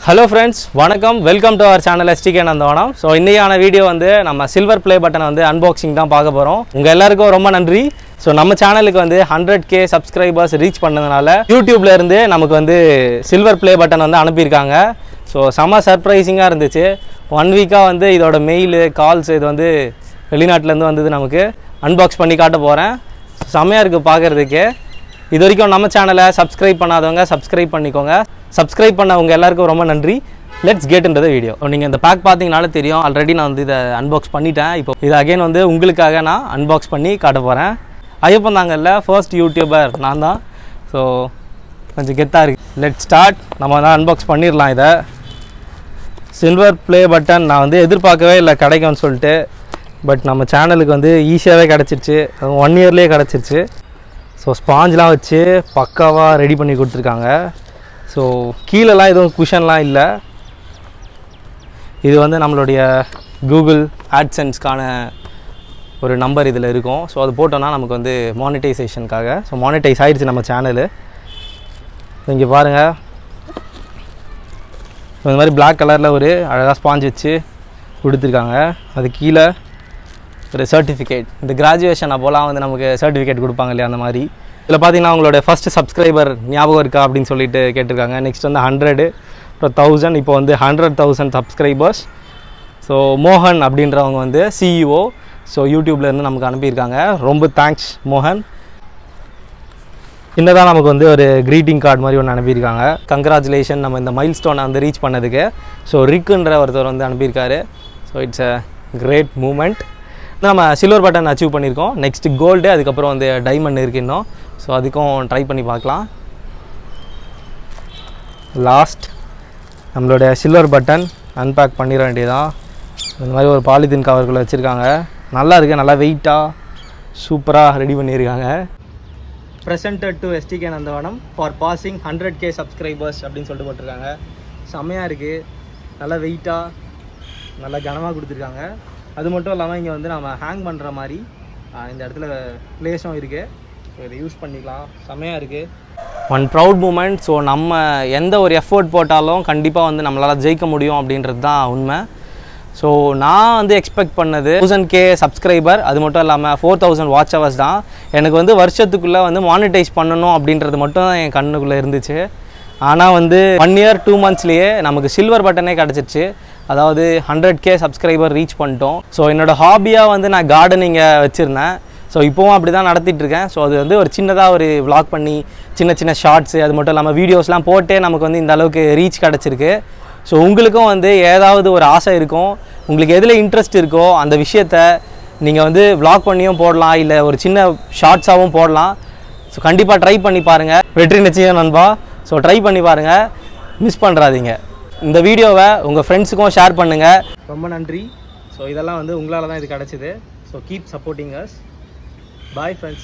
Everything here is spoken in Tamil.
Hello friends, வணக்கம். Welcome to our channel STK நந்தவனம். So இன்னைக்கான வீடியோ வந்து நம்ம சில்வர் ப்ளே பட்டனை வந்து அன்பாக்சிங் தான் பார்க்க போறோம். உங்க எல்லாருக்கும் ரொம்ப நன்றி. ஸோ நம்ம சேனலுக்கு வந்து 100K சப்ஸ்கிரைபர்ஸ் ரீச் பண்ணதுனால யூடியூப்ல இருந்து நமக்கு வந்து சில்வர் ப்ளே பட்டன் வந்து அனுப்பியிருக்காங்க. ஸோ செம சர்ப்ரைசிங்காக இருந்துச்சு. 1 வீக்காக வந்து இதோட மெயிலு கால்ஸ் இது வந்து வெளிநாட்டிலேருந்து வந்தது. நமக்கு அன்பாக்ஸ் பண்ணி காட்ட போகிறேன். செம்மையாக இருக்குது பார்க்குறதுக்கு. இது வரைக்கும் நம்ம சேனலை சப்ஸ்கிரைப் பண்ணாதவங்க சப்ஸ்கிரைப் பண்ணிக்கோங்க. சப்ஸ்கிரைப் பண்ணவங்க எல்லாருக்கும் ரொம்ப நன்றி. Let's get into the video. நீங்கள் இந்த பேக் பார்த்தீங்கனாலே தெரியும். ஆல்ரெடி நான் வந்து இதை அன்பாக்ஸ் பண்ணிட்டேன். இப்போ இது அகைன் வந்து உங்களுக்காக நான் அன்பாக்ஸ் பண்ணி காட்ட போகிறேன். ஐயப்பன் தாங்கல்ல ஃபர்ஸ்ட் யூடியூபர் நான் தான். ஸோ கொஞ்சம் கெத்தாக இருக்குது. Let start. நம்ம தான் அன்பாக்ஸ் பண்ணிடலாம். இதை சில்வர் ப்ளே பட்டன் நான் வந்து எதிர்பார்க்கவே இல்லை கிடைக்கும்னு சொல்லிட்டு. பட் நம்ம சேனலுக்கு வந்து ஈஸியாகவே கிடச்சிருச்சு. 1 இயர்லேயே கிடச்சிருச்சு. ஸோ ஸ்பாஞ்செலாம் வச்சு பக்காவாக ரெடி பண்ணி கொடுத்துருக்காங்க. ஸோ கீழெல்லாம் எதுவும் குஷன்லாம் இல்லை. இது வந்து நம்மளுடைய கூகுள் ஆட்சன்ஸ்க்கான ஒரு நம்பர் இதில் இருக்கும். ஸோ அது போட்டோன்னா நமக்கு வந்து மானிட்டைசேஷனுக்காக. ஸோ மானிட்டைஸ் ஆகிடுச்சு நம்ம சேனலு. இங்கே பாருங்கள், இந்த மாதிரி பிளாக் கலரில் ஒரு அழகாக ஸ்பாஞ்ச் வச்சு கொடுத்துருக்காங்க. அது கீழே ஒரு சர்டிஃபிகேட், இந்த கிராஜுவேஷன் அப்போலாம் வந்து நமக்கு சர்டிஃபிகேட் கொடுப்பாங்க இல்லையா, அந்த மாதிரி. இதில் பார்த்தீங்கன்னா உங்களோட ஃபஸ்ட்டு சப்ஸ்கிரைபர் ஞாபகம் இருக்கா அப்படின்னு சொல்லிட்டு கேட்டிருக்காங்க. நெக்ஸ்ட் வந்து 100, அப்புறம் 1000, இப்போ வந்து 100,000 சப்ஸ்கிரைபர்ஸ். ஸோ மோகன் அப்படின்றவங்க வந்து CEO. ஸோ யூடியூப்லேருந்து நமக்கு அனுப்பியிருக்காங்க. ரொம்ப தேங்க்ஸ் மோகன். இன்னதான் நமக்கு வந்து ஒரு க்ரீட்டிங் கார்டு மாதிரி ஒன்று அனுப்பியிருக்காங்க. கங்க்ராச்சுலேஷன் நம்ம இந்த மைல் ஸ்டோனை வந்து ரீச் பண்ணதுக்கு. ஸோ ரிக்குன்ற ஒருத்தர் வந்து அனுப்பியிருக்காரு. So it's a great moment. நம்ம சில்வர் பட்டன் அச்சீவ் பண்ணியிருக்கோம். நெக்ஸ்ட் கோல்டு, அதுக்கப்புறம் வந்து டைமண்ட் இருக்குது இன்னும். ஸோ அதுக்கும் ட்ரை பண்ணி பார்க்கலாம். லாஸ்ட் நம்மளுடைய சில்வர் பட்டன் அன்பேக் பண்ணிட வேண்டியதான். இந்த மாதிரி ஒரு பாலித்தீன் கவருக்குள்ளே வச்சுருக்காங்க. நல்லா இருக்குது, நல்லா வெயிட்டாக சூப்பராக ரெடி பண்ணியிருக்காங்க. ப்ரெசென்டட் டு STK நந்தவனம் ஃபார் பாசிங் 100K சப்ஸ்கிரைபர்ஸ் அப்படின்னு சொல்லிட்டு போட்டிருக்காங்க. செம்மையாக இருக்குது, நல்லா வெயிட்டாக நல்லா கனமாக கொடுத்துருக்காங்க. அது மட்டும் இல்லாமல் இங்கே வந்து நம்ம ஹேங் பண்ணுற மாதிரி இந்த இடத்துல ப்ளேஸும் இருக்குது. ஸோ இதை யூஸ் பண்ணிக்கலாம். செம்மையாக இருக்குது. One proud moment. ஸோ நம்ம எந்த ஒரு எஃபோர்ட் போட்டாலும் கண்டிப்பாக வந்து நம்மளால் ஜெயிக்க முடியும் அப்படின்றது தான் உண்மை. ஸோ நான் வந்து எக்ஸ்பெக்ட் பண்ணது 1000K சப்ஸ்கிரைபர், அது மட்டும் இல்லாமல் 4000 வாட்ச் ஹவர்ஸ் தான். எனக்கு வந்து வருஷத்துக்குள்ளே வந்து மானிட்டைஸ் பண்ணணும் அப்படின்றது மட்டும் தான் என் கண்ணுக்குள்ளே இருந்துச்சு. ஆனால் வந்து 1 இயர் 2 மந்த்ஸ்லேயே நமக்கு சில்வர் பட்டனே கிடச்சிருச்சு. அதாவது 100K சப்ஸ்கிரைபர் ரீச் பண்ணிட்டோம். ஸோ என்னோடய ஹாபியாக வந்து நான் கார்டனிங்கை வச்சுருந்தேன். ஸோ இப்போவும் அப்படி தான் நடத்திட்டுருக்கேன். ஸோ அது வந்து ஒரு சின்னதாக ஒரு vlog பண்ணி சின்ன சின்ன ஷார்ட்ஸு, அது மட்டும் இல்லாமல் வீடியோஸ்லாம் போட்டே நமக்கு வந்து இந்த அளவுக்கு ரீச் கிடச்சிருக்கு. ஸோ உங்களுக்கும் வந்து ஏதாவது ஒரு ஆசை இருக்கும், உங்களுக்கு எதில் இன்ட்ரெஸ்ட் இருக்கோ அந்த விஷயத்த நீங்கள் வந்து vlog பண்ணியும் போடலாம், இல்லை ஒரு சின்ன ஷார்ட்ஸாகவும் போடலாம். ஸோ கண்டிப்பாக ட்ரை பண்ணி பாருங்கள். வெற்றி நிச்சயம் நண்பா. ஸோ ட்ரை பண்ணி பாருங்கள், மிஸ் பண்ணுறாதீங்க. இந்த வீடியோவை உங்கள் ஃப்ரெண்ட்ஸுக்கும் ஷேர் பண்ணுங்கள். ரொம்ப நன்றி. ஸோ இதெல்லாம் வந்து உங்களால் தான் இது கிடச்சிது. So keep supporting us. Bye friends.